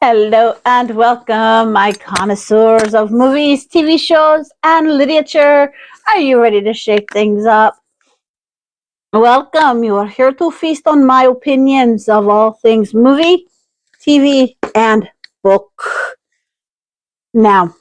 Hello and welcome, my connoisseurs of movies, TV shows, and literature. Are you ready to shake things up? Welcome. You are here to feast on my opinions of all things movie, TV, and book. Now,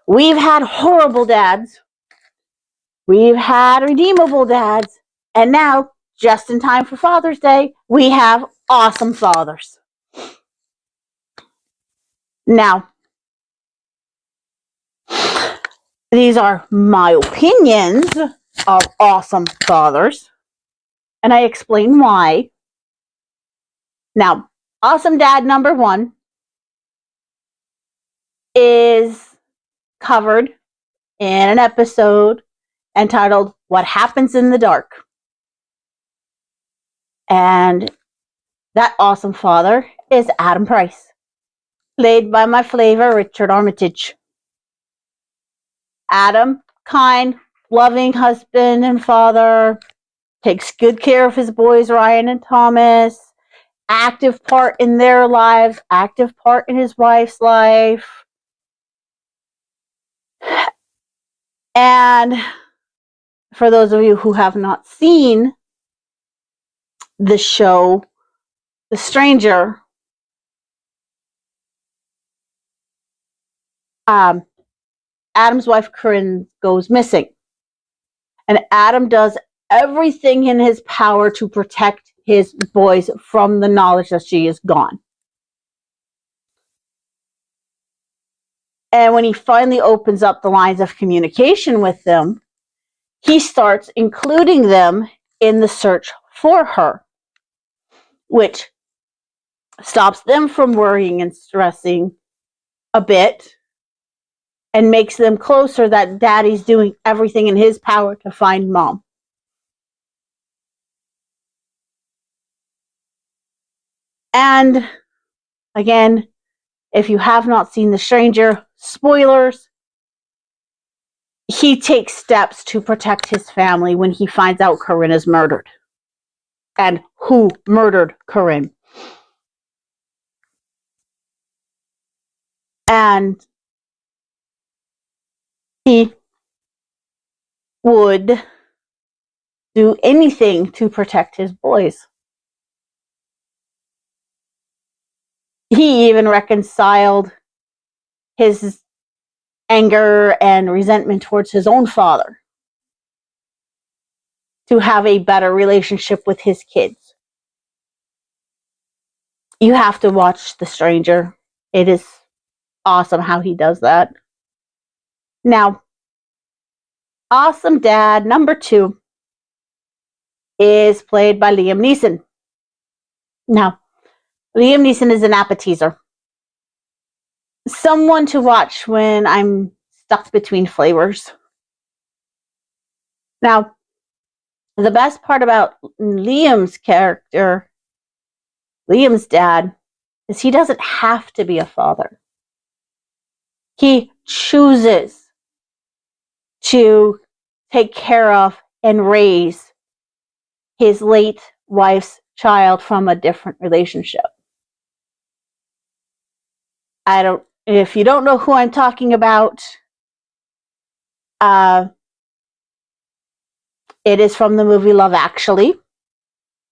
we've had horrible dads, we've had redeemable dads, and now, just in time for Father's Day, we have awesome fathers. Now, these are my opinions of awesome fathers, and I explain why. Now, awesome dad number one is covered in an episode entitled What Happens in the Dark. And that awesome father is Adam Price, played by my flavor, Richard Armitage. Adam, kind, loving husband and father, takes good care of his boys, Ryan and Thomas, active part in their lives, active part in his wife's life. And for those of you who have not seen the show, The Stranger, Adam's wife, Corinne, goes missing. And Adam does everything in his power to protect his boys from the knowledge that she is gone. And when he finally opens up the lines of communication with them, he starts including them in the search for her, which stops them from worrying and stressing a bit and makes them closer that daddy's doing everything in his power to find mom. And again, if you have not seen The Stranger, spoilers, he takes steps to protect his family when he finds out Corinne is murdered. And who murdered Corinne. And he would do anything to protect his boys. He even reconciled his anger and resentment towards his own father to have a better relationship with his kids. You have to watch The Stranger. It is awesome how he does that. Now, awesome dad number two is played by Liam Neeson. Now, Liam Neeson is an appetizer. Someone to watch when I'm stuck between flavors. Now, the best part about Liam's character, Liam's dad, is he doesn't have to be a father. He chooses to take care of and raise his late wife's child from a different relationship. If you don't know who I'm talking about, it is from the movie Love Actually.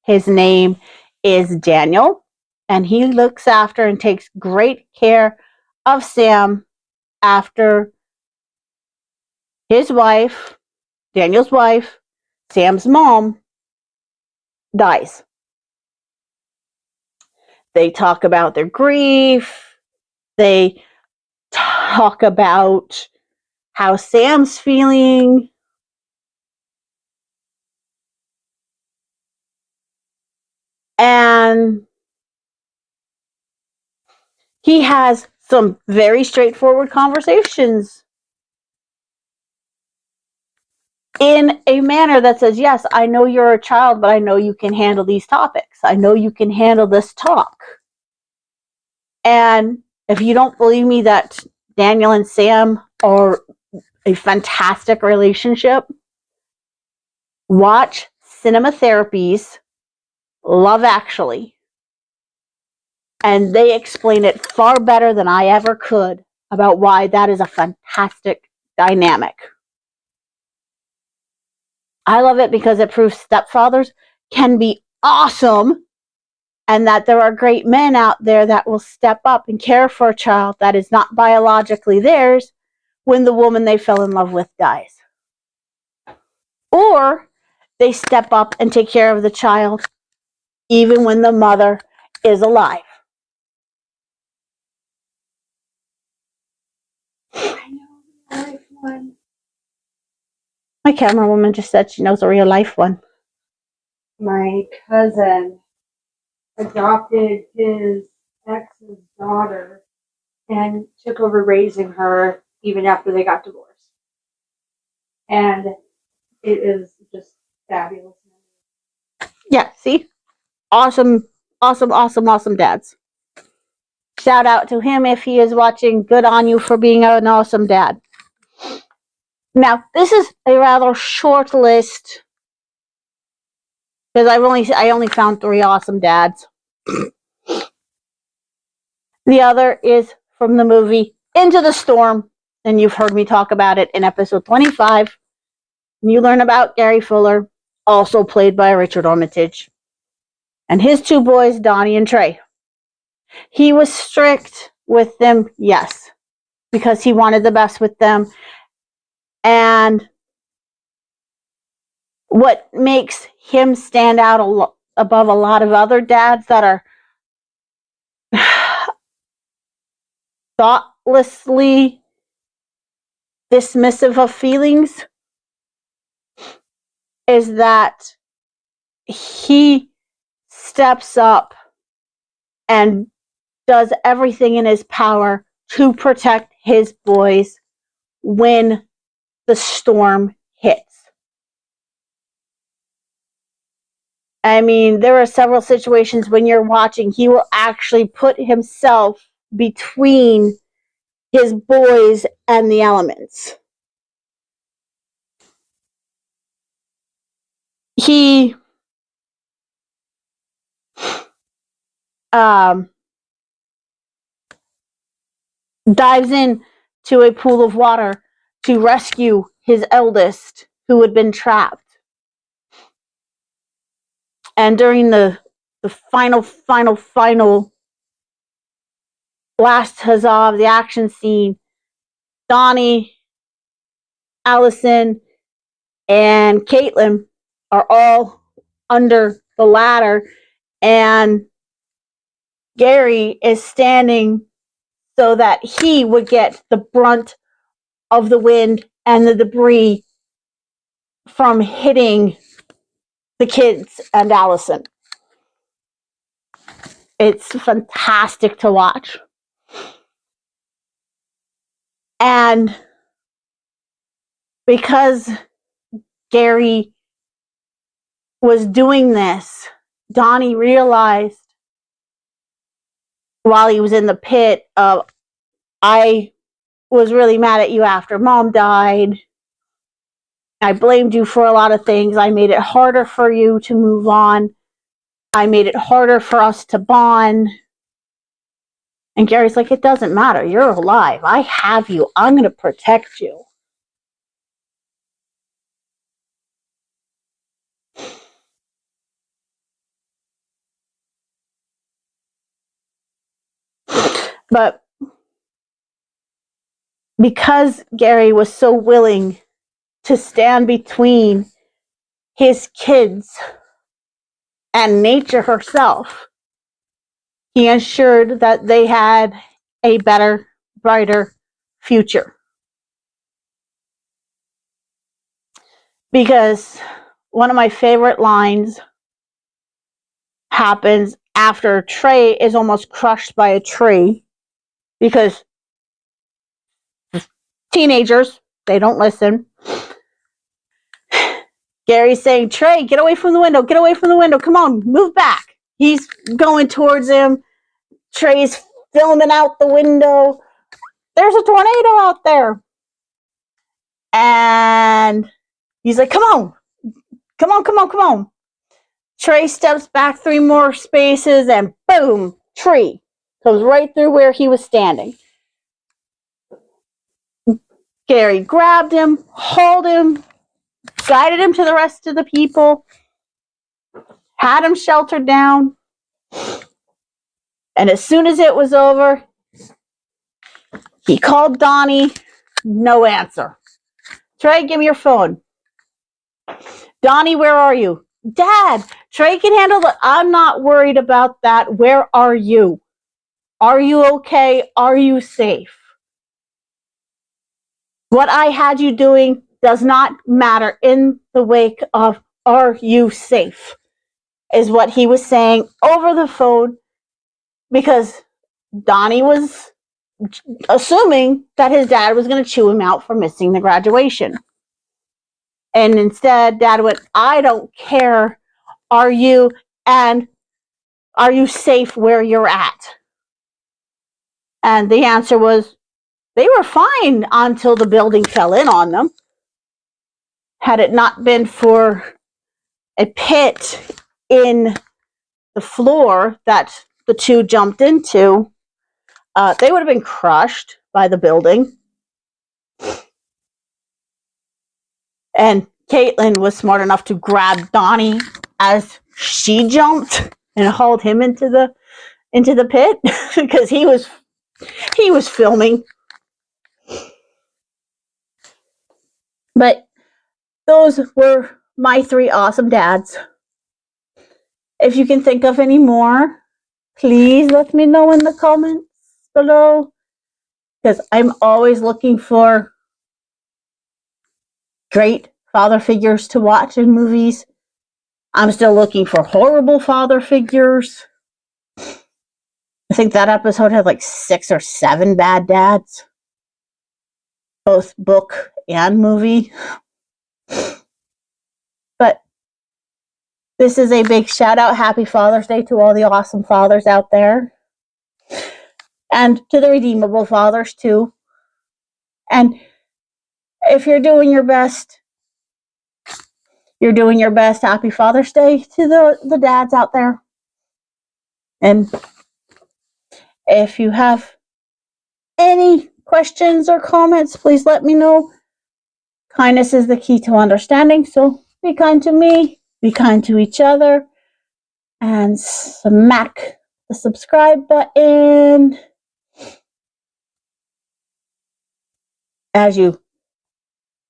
His name is Daniel, and he looks after and takes great care of Sam after his wife, Daniel's wife, Sam's mom, dies. They talk about their grief. They talk about how Sam's feeling. And he has some very straightforward conversations in a manner that says, yes, I know you're a child, but I know you can handle these topics. I know you can handle this talk. And if you don't believe me that Daniel and Sam are a fantastic relationship, watch Cinema Therapy's Love Actually. And they explain it far better than I ever could about why that is a fantastic dynamic. I love it because it proves stepfathers can be awesome, and that there are great men out there that will step up and care for a child that is not biologically theirs when the woman they fell in love with dies. Or they step up and take care of the child even when the mother is alive. I know the life one. My camera woman just said she knows a real life one. My cousin adopted his ex's daughter and took over raising her even after they got divorced. And it is just fabulous. Yeah, see? Awesome dads. Shout out to him if he is watching. Good on you for being an awesome dad. Now, this is a rather short list because I only found 3 awesome dads. The other is from the movie Into the Storm, and you've heard me talk about it in episode 25. And you learn about Gary Fuller, also played by Richard Armitage, and his 2 boys, Donnie and Trey. He was strict with them, yes, because he wanted the best with them. And what makes him stand out above a lot of other dads that are thoughtlessly dismissive of feelings is that he steps up and does everything in his power to protect his boys when the storm hits. I mean, there are several situations when you're watching, he will actually put himself between his boys and the elements. He dives in to a pool of water to rescue his eldest, who had been trapped. And during the final last huzzah of the action scene, Donnie, Allison, and Caitlin are all under the ladder, and Gary is standing so that he would get the brunt of the wind and the debris from hitting the kids and Allison. It's fantastic to watch. And because Gary was doing this, Donnie realized while he was in the pit of, I was really mad at you after Mom died. I blamed you for a lot of things. I made it harder for you to move on. I made it harder for us to bond. And Gary's like, it doesn't matter. You're alive. I have you. I'm going to protect you. But because Gary was so willing to stand between his kids and nature herself, he ensured that they had a better, brighter future. Because one of my favorite lines happens after Trey is almost crushed by a tree, because teenagers, they don't listen. Gary's saying, Trey, get away from the window, get away from the window, come on, move back. He's going towards him. Trey's filming out the window. There's a tornado out there. And he's like, come on. Trey steps back 3 more spaces and boom, tree. Comes right through where he was standing. Gary grabbed him, hauled him, guided him to the rest of the people, had him sheltered down. And as soon as it was over, he called Donnie. No answer. Trey, give me your phone. Donnie, where are you? Dad, Trey can handle it. I'm not worried about that. Where are you? Are you okay? Are you safe? What I had you doing does not matter in the wake of are you safe? Is what he was saying over the phone, because Donnie was assuming that his dad was going to chew him out for missing the graduation. And instead, Dad went, I don't care. Are you safe where you're at? And the answer was, they were fine until the building fell in on them. Had it not been for a pit in the floor that the two jumped into, they would have been crushed by the building. And Caitlin was smart enough to grab Donnie as she jumped and hauled him into the pit because he was filming. But those were my 3 awesome dads. If you can think of any more, please let me know in the comments below, because I'm always looking for great father figures to watch in movies. I'm still looking for horrible father figures. I think that episode had like 6 or 7 bad dads, both book and movie. But this is a big shout out. Happy Father's Day to all the awesome fathers out there. And to the redeemable fathers too. And if you're doing your best, you're doing your best. Happy Father's Day to the dads out there. And if you have any questions or comments, please let me know. Kindness is the key to understanding. So be kind to me, be kind to each other, and smack the subscribe button as you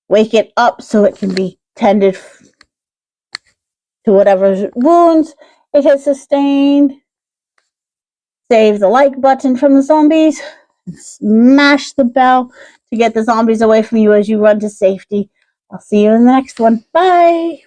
wake it up so it can be tended to whatever wounds it has sustained. Save the like button from the zombies. Smash the bell to get the zombies away from you as you run to safety. I'll see you in the next one. Bye.